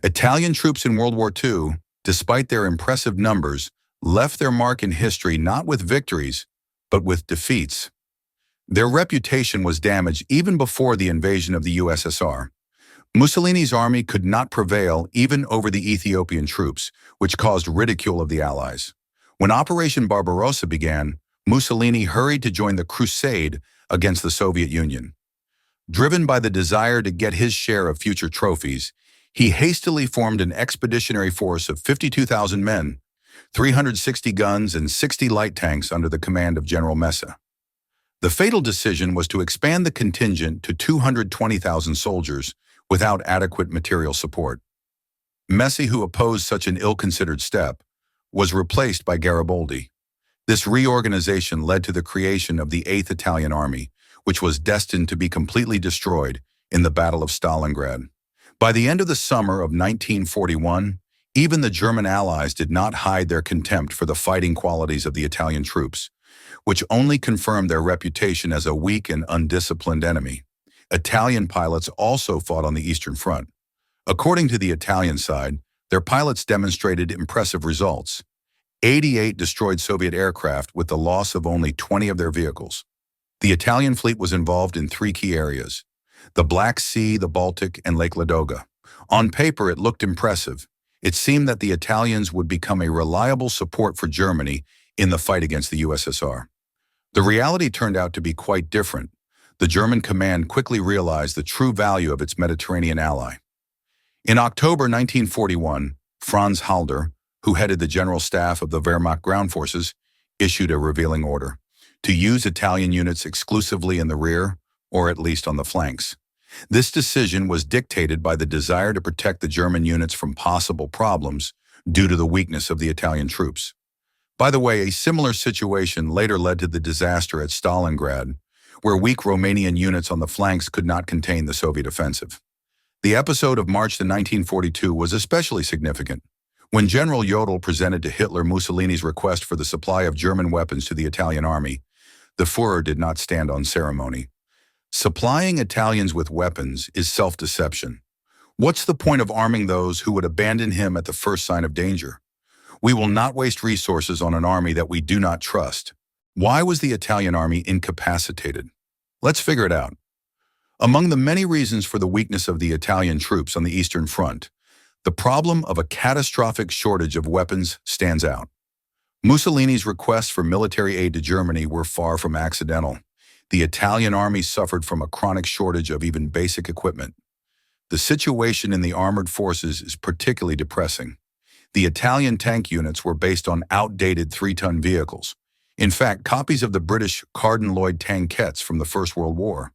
Italian troops in World War II, despite their impressive numbers, left their mark in history not with victories, but with defeats. Their reputation was damaged even before the invasion of the USSR. Mussolini's army could not prevail even over the Ethiopian troops, which caused ridicule of the Allies. When Operation Barbarossa began, Mussolini hurried to join the crusade against the Soviet Union. Driven by the desire to get his share of future trophies, he hastily formed an expeditionary force of 52,000 men, 360 guns, and 60 light tanks under the command of General Messe. The fatal decision was to expand the contingent to 220,000 soldiers without adequate material support. Messe, who opposed such an ill-considered step, was replaced by Garibaldi. This reorganization led to the creation of the 8th Italian Army, which was destined to be completely destroyed in the Battle of Stalingrad. By the end of the summer of 1941, even the German allies did not hide their contempt for the fighting qualities of the Italian troops, which only confirmed their reputation as a weak and undisciplined enemy. Italian pilots also fought on the Eastern Front. According to the Italian side, their pilots demonstrated impressive results. 88 destroyed Soviet aircraft with the loss of only 20 of their vehicles. The Italian fleet was involved in 3 key areas: the Black Sea, the Baltic, and Lake Ladoga. On paper, it looked impressive. It seemed that the Italians would become a reliable support for Germany in the fight against the USSR. The reality turned out to be quite different. The German command quickly realized the true value of its Mediterranean ally. In October 1941, Franz Halder, who headed the general staff of the Wehrmacht ground forces, issued a revealing order to use Italian units exclusively in the rear, or at least on the flanks. This decision was dictated by the desire to protect the German units from possible problems due to the weakness of the Italian troops. By the way, a similar situation later led to the disaster at Stalingrad, where weak Romanian units on the flanks could not contain the Soviet offensive. The episode of March 1942 was especially significant. When General Jodl presented to Hitler Mussolini's request for the supply of German weapons to the Italian army, the Führer did not stand on ceremony. Supplying Italians with weapons is self-deception. What's the point of arming those who would abandon him at the first sign of danger? We will not waste resources on an army that we do not trust. Why was the Italian army incapacitated? Let's figure it out. Among the many reasons for the weakness of the Italian troops on the Eastern Front, the problem of a catastrophic shortage of weapons stands out. Mussolini's requests for military aid to Germany were far from accidental. The Italian army suffered from a chronic shortage of even basic equipment. The situation in the armored forces is particularly depressing. The Italian tank units were based on outdated 3-ton vehicles. In fact, copies of the British Carden-Loyd tankettes from the First World War.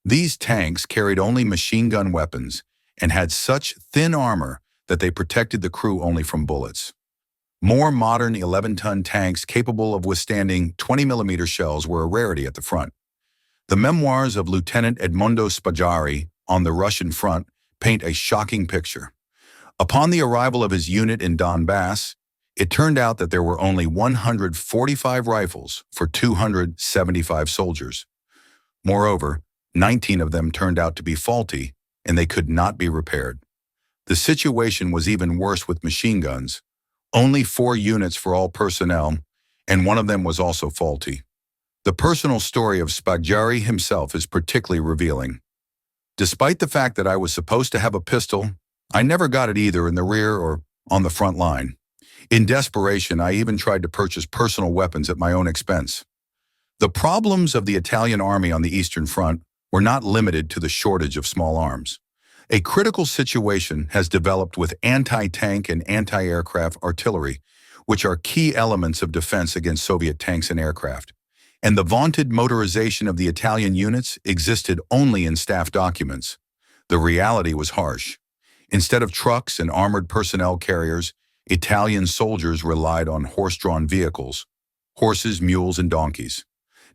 These tanks carried only machine gun weapons and had such thin armor that they protected the crew only from bullets. More modern 11-ton tanks capable of withstanding 20mm shells were a rarity at the front. The memoirs of Lieutenant Edmondo Spaggiari on the Russian front paint a shocking picture. Upon the arrival of his unit in Donbass, it turned out that there were only 145 rifles for 275 soldiers. Moreover, 19 of them turned out to be faulty, and they could not be repaired. The situation was even worse with machine guns. Only 4 units for all personnel, and one of them was also faulty. The personal story of Spaggiari himself is particularly revealing. Despite the fact that I was supposed to have a pistol, I never got it either in the rear or on the front line. In desperation, I even tried to purchase personal weapons at my own expense. The problems of the Italian army on the Eastern Front were not limited to the shortage of small arms. A critical situation has developed with anti-tank and anti-aircraft artillery, which are key elements of defense against Soviet tanks and aircraft. And the vaunted motorization of the Italian units existed only in staff documents. The reality was harsh. Instead of trucks and armored personnel carriers, Italian soldiers relied on horse-drawn vehicles, horses, mules, and donkeys.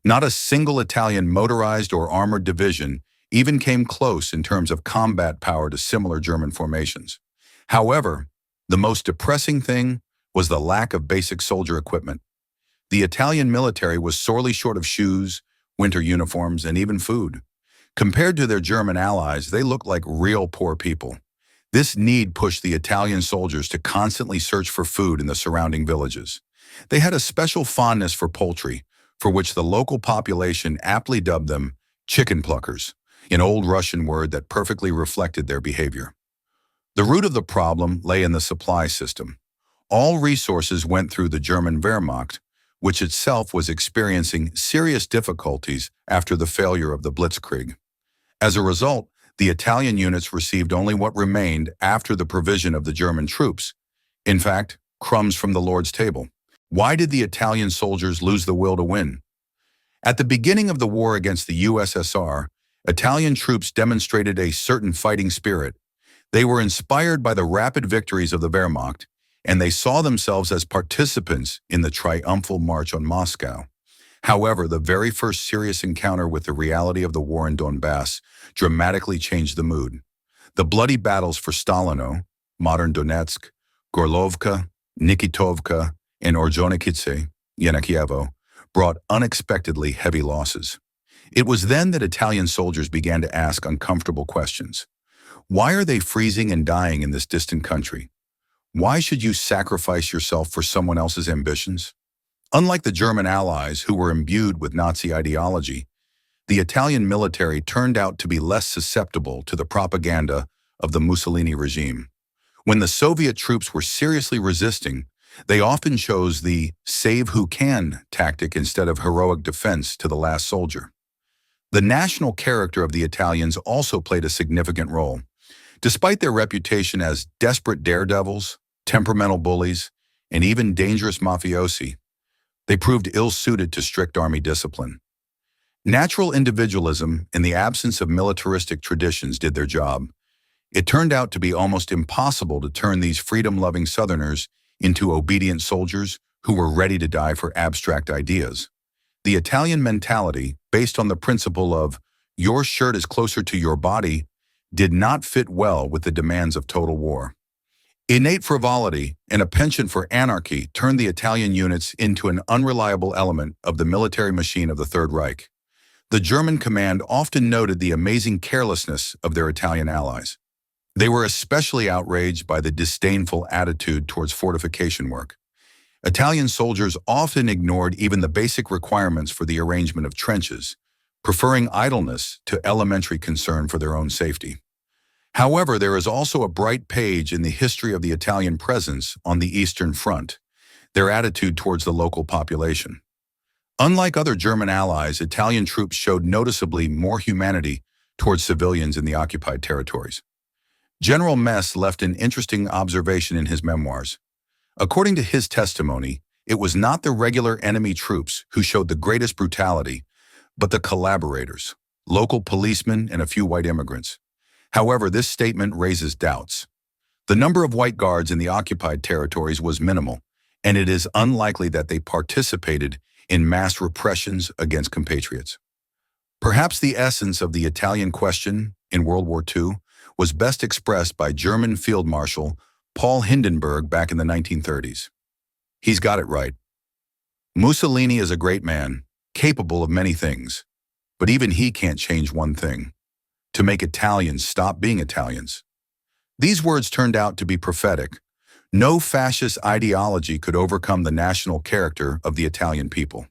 Not a single Italian motorized or armored division even came close in terms of combat power to similar German formations. However, the most depressing thing was the lack of basic soldier equipment. The Italian military was sorely short of shoes, winter uniforms, and even food. Compared to their German allies, they looked like real poor people. This need pushed the Italian soldiers to constantly search for food in the surrounding villages. They had a special fondness for poultry, for which the local population aptly dubbed them chicken pluckers, an old Russian word that perfectly reflected their behavior. The root of the problem lay in the supply system. All resources went through the German Wehrmacht, which itself was experiencing serious difficulties after the failure of the Blitzkrieg. As a result, the Italian units received only what remained after the provision of the German troops. In fact, crumbs from the Lord's table. Why did the Italian soldiers lose the will to win? At the beginning of the war against the USSR, Italian troops demonstrated a certain fighting spirit. They were inspired by the rapid victories of the Wehrmacht, and they saw themselves as participants in the triumphal march on Moscow. However, the very first serious encounter with the reality of the war in Donbass dramatically changed the mood. The bloody battles for Stalino, modern Donetsk, Gorlovka, Nikitovka, and Orjonikidze, Yenakievo, brought unexpectedly heavy losses. It was then that Italian soldiers began to ask uncomfortable questions. Why are they freezing and dying in this distant country? Why should you sacrifice yourself for someone else's ambitions? Unlike the German allies, who were imbued with Nazi ideology, the Italian military turned out to be less susceptible to the propaganda of the Mussolini regime. When the Soviet troops were seriously resisting, they often chose the save who can tactic instead of heroic defense to the last soldier. The national character of the Italians also played a significant role. Despite their reputation as desperate daredevils, temperamental bullies, and even dangerous mafiosi, they proved ill-suited to strict army discipline. Natural individualism and the absence of militaristic traditions did their job. It turned out to be almost impossible to turn these freedom-loving Southerners into obedient soldiers who were ready to die for abstract ideas. The Italian mentality, based on the principle of "your shirt is closer to your body," did not fit well with the demands of total war. Innate frivolity and a penchant for anarchy turned the Italian units into an unreliable element of the military machine of the Third Reich. The German command often noted the amazing carelessness of their Italian allies. They were especially outraged by the disdainful attitude towards fortification work. Italian soldiers often ignored even the basic requirements for the arrangement of trenches, preferring idleness to elementary concern for their own safety. However, there is also a bright page in the history of the Italian presence on the Eastern Front, their attitude towards the local population. Unlike other German allies, Italian troops showed noticeably more humanity towards civilians in the occupied territories. General Messe left an interesting observation in his memoirs. According to his testimony, it was not the regular enemy troops who showed the greatest brutality, but the collaborators, local policemen, and a few white immigrants. However, this statement raises doubts. The number of white guards in the occupied territories was minimal, and it is unlikely that they participated in mass repressions against compatriots. Perhaps the essence of the Italian question in World War II was best expressed by German Field Marshal Paul Hindenburg back in the 1930s. He's got it right. Mussolini is a great man, capable of many things, but even he can't change one thing: to make Italians stop being Italians. These words turned out to be prophetic. No fascist ideology could overcome the national character of the Italian people.